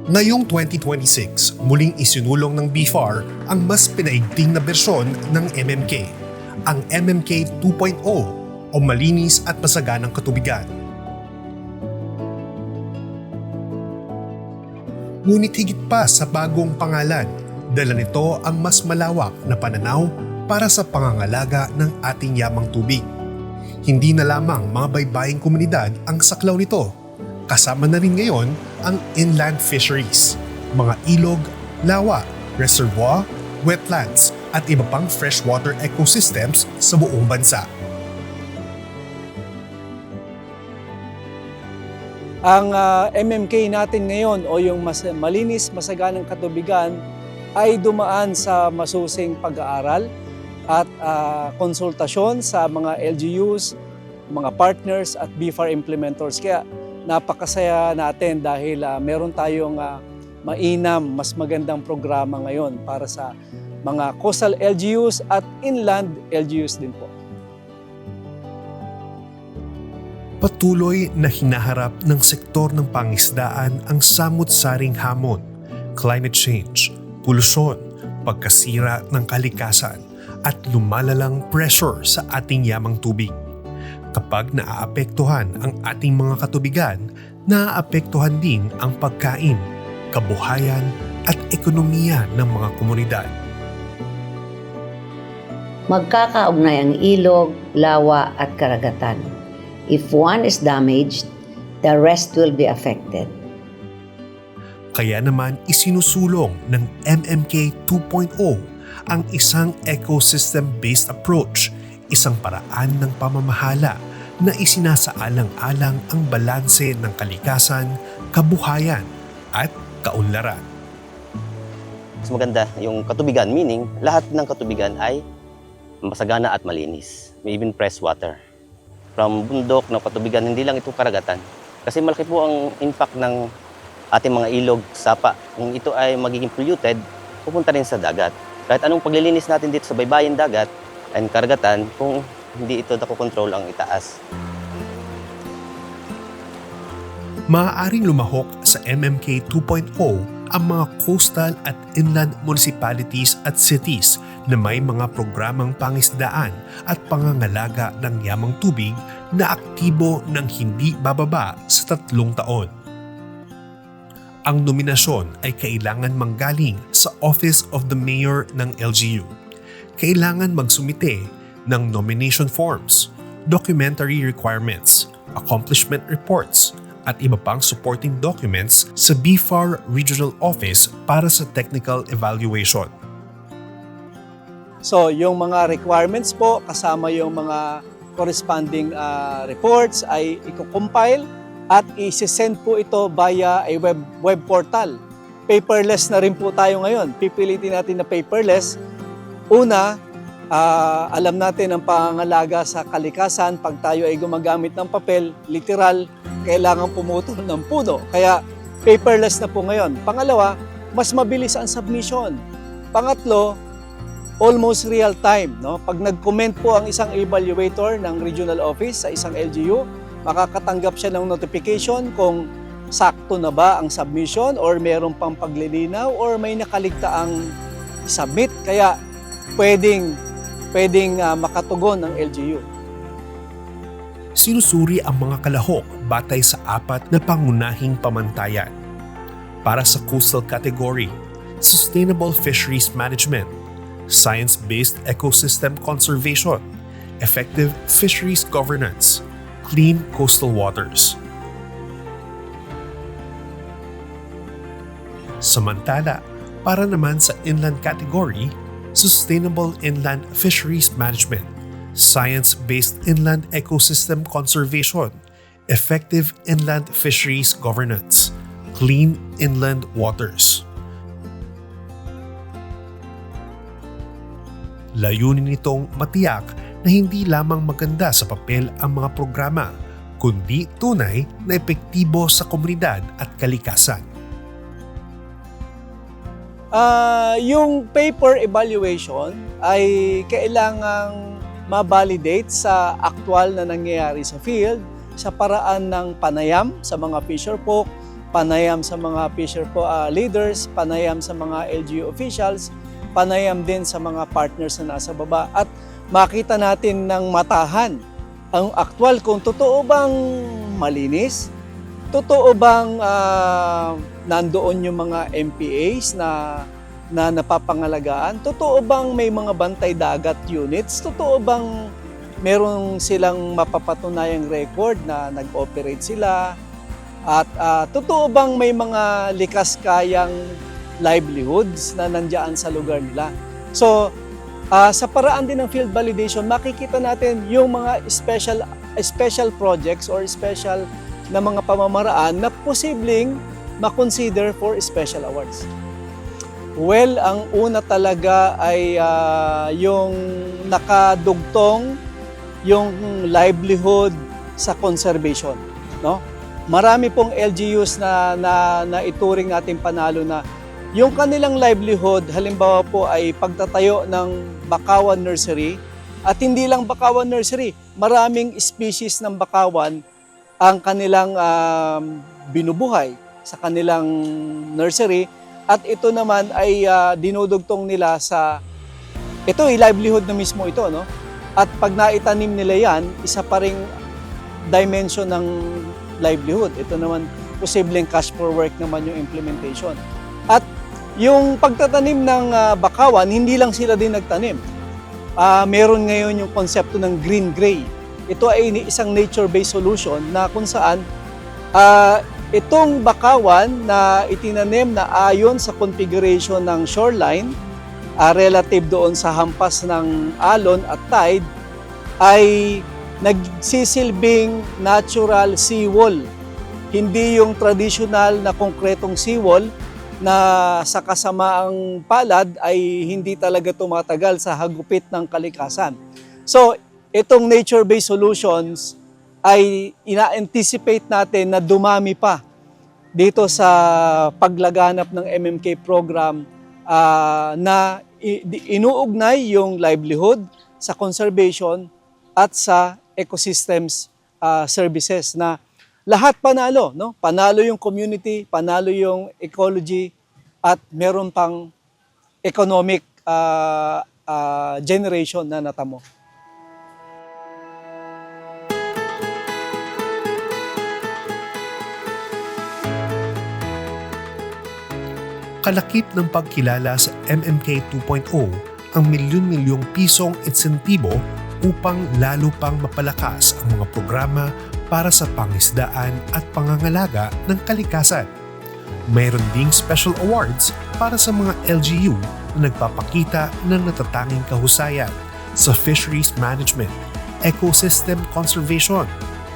Ngayong 2026, muling isinulong ng BFAR ang mas pinaigting na bersyon ng MMK, ang MMK 2.0 o Malinis at Masaganang Katubigan. Ngunit higit pa sa bagong pangalan, dala nito ang mas malawak na pananaw para sa pangangalaga ng ating yamang tubig. Hindi na lamang mga baybaying komunidad ang saklaw nito. Kasama na rin ngayon ang inland fisheries, mga ilog, lawa, reservoir, wetlands at iba pang freshwater ecosystems sa buong bansa. Ang MMK natin ngayon o yung Malinis Masaganang Katubigan ay dumaan sa masusing pag-aaral at konsultasyon sa mga LGUs, mga partners at BFAR implementors. Kaya napakasaya natin dahil meron tayong mainam, mas magandang programa ngayon para sa mga coastal LGUs at inland LGUs din po. Patuloy na hinaharap ng sektor ng pangisdaan ang samut-saring hamon, climate change, polusyon, pagkasira ng kalikasan at lumalalang pressure sa ating yamang tubig. Kapag naaapektuhan ang ating mga katubigan, naaapektuhan din ang pagkain, kabuhayan at ekonomiya ng mga komunidad. Magkakaugnay ang ilog, lawa at karagatan. If one is damaged, the rest will be affected. Kaya naman isinusulong ng MMK 2.0 ang isang ecosystem-based approach, isang paraan ng pamamahala na isinasaalang-alang ang balanse ng kalikasan, kabuhayan at kaunlaran. Mas maganda yung katubigan, meaning lahat ng katubigan ay masagana at malinis. May even fresh water. From bundok ng katubigan, hindi lang ito karagatan. Kasi malaki po ang impact ng ating mga ilog, sapa. Kung ito ay magiging polluted, pupunta rin sa dagat. Kahit anong paglilinis natin dito sa baybayin dagat and karagatan, kung hindi ito nakokontrol ang itaas. Maaaring lumahok sa MMK 2.0 ang mga coastal at inland municipalities at cities na may mga programang pangisdaan at pangangalaga ng yamang tubig na aktibo ng hindi bababa sa 3 taon. Ang nominasyon ay kailangan manggaling sa Office of the Mayor ng LGU. Kailangan magsumite ng nomination forms, documentary requirements, accomplishment reports, at iba pang supporting documents sa BFAR Regional Office para sa technical evaluation. So yung mga requirements po kasama yung mga corresponding reports ay i-compile at i-send po ito via a web portal. Paperless na rin po tayo ngayon. Pipilitin natin na paperless. Una, alam natin ang pangangalaga sa kalikasan. Pag tayo ay gumagamit ng papel, literal, kailangan pumutol ng puno. Kaya paperless na po ngayon. Pangalawa, mas mabilis ang submission. Pangatlo, almost real time. No? Pag nag-comment po ang isang evaluator ng regional office sa isang LGU, makakatanggap siya ng notification kung sakto na ba ang submission or meron pang paglilinaw or may nakaligtaang submit. Kaya pwedeng makatugon ng LGU. Sinusuri ang mga kalahok batay sa 4 na pangunahing pamantayan. Para sa coastal category, sustainable fisheries management, science-based ecosystem conservation, effective fisheries governance, clean coastal waters. Samantala, para naman sa inland category, sustainable inland fisheries management, science-based inland ecosystem conservation, effective inland fisheries governance, clean inland waters. Layunin nitong matiyak na hindi lamang maganda sa papel ang mga programa, kundi tunay na epektibo sa komunidad at kalikasan. Yung paper evaluation ay kailangang ma-validate sa aktual na nangyayari sa field sa paraan ng panayam sa mga fisher folk, panayam sa mga fisher leaders, panayam sa mga LGU officials, panayam din sa mga partners na nasa baba at makita natin ng matahan ang aktwal kung totoo bang malinis, totoo bang nandoon yung mga MPAs na napapangalagaan, totoo bang may mga bantay dagat units, totoo bang meron silang mapapatunayang record na nag-operate sila, at totoo bang may mga likas kayang livelihoods na nandiyan sa lugar nila. So, sa paraan din ng field validation, makikita natin yung mga special projects or special na mga pamamaraan na posibleng makonsider for special awards. Well, ang una talaga ay yung nakadugtong yung livelihood sa conservation, no? Marami pong LGUs na ituring natin panalo na yung kanilang livelihood, halimbawa po ay pagtatayo ng bakawan nursery, at hindi lang bakawan nursery, maraming species ng bakawan ang kanilang binubuhay sa kanilang nursery, at ito naman ay dinudugtong nila sa, ito ay livelihood na mismo ito, no? At pag naitanim nila yan, isa pa ring dimension ng livelihood. Ito naman, posibleng cash for work naman yung implementation. At yung pagtatanim ng bakawan, hindi lang sila din nagtanim. Meron ngayon yung konsepto ng green-gray. Ito ay isang nature-based solution na kung saan itong bakawan na itinanim na ayon sa configuration ng shoreline, relative doon sa hampas ng alon at tide, ay nagsisilbing natural seawall. Hindi yung traditional na konkretong seawall na sa kasamaang palad ay hindi talaga tumatagal sa hagupit ng kalikasan. So, itong nature-based solutions ay ina-anticipate natin na dumami pa dito sa paglaganap ng MMK program na inuugnay yung livelihood sa conservation at sa ecosystems services na lahat panalo, no? Panalo yung community, panalo yung ecology, at meron pang economic generation na natamo. Kalakip ng pagkilala sa MMK 2.0 ang milyon-milyong pisong insentibo upang lalo pang mapalakas ang mga programa para sa pangisdaan at pangangalaga ng kalikasan. Mayroon ding special awards para sa mga LGU na nagpapakita ng natatanging kahusayan sa fisheries management, ecosystem conservation,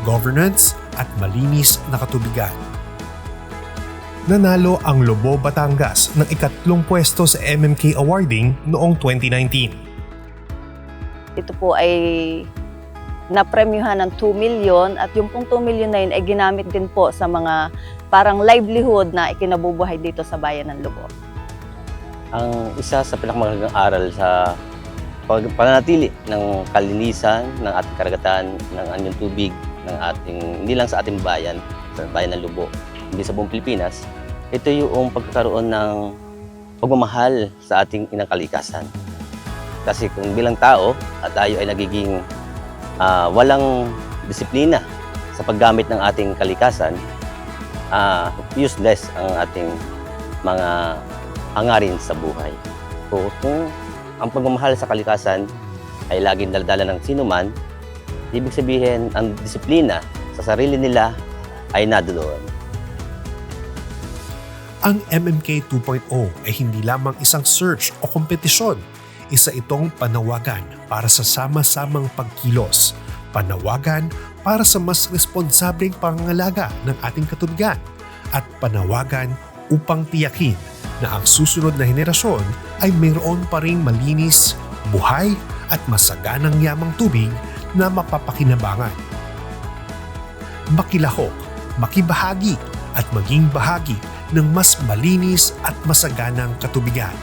governance at malinis na katubigan. Nanalo ang Lobo Batangas ng ikatlong pwesto sa MMK Awarding noong 2019. Ito po ay napremyuhan ng 2 million at yung pong 2 million na yun ay ginamit din po sa mga parang livelihood na ikinabubuhay dito sa bayan ng Lobo. Ang isa sa pinakamagandang aral sa pananatili ng kalinisan ng ating karagatan, ng anyong tubig, ng ating, hindi lang sa ating bayan, sa bayan ng Lobo, hindi sa buong Pilipinas, ito yung pagkakaroon ng pagmamahal sa ating inang kalikasan. Kasi kung bilang tao at tayo ay nagiging walang disiplina sa paggamit ng ating kalikasan, useless ang ating mga hangarin sa buhay. So, kung ang pagmamahal sa kalikasan ay laging daldala ng sinuman, ibig sabihin ang disiplina sa sarili nila ay naduloon. Ang MMK 2.0 ay hindi lamang isang search o kompetisyon. Isa itong panawagan para sa sama-samang pagkilos, panawagan para sa mas responsableng pangangalaga ng ating katubigan, at panawagan upang tiyakin na ang susunod na henerasyon ay mayroon pa ring malinis, buhay at masaganang yamang tubig na mapapakinabangan. Makilahok, makibahagi at maging bahagi ng mas malinis at masaganang katubigan.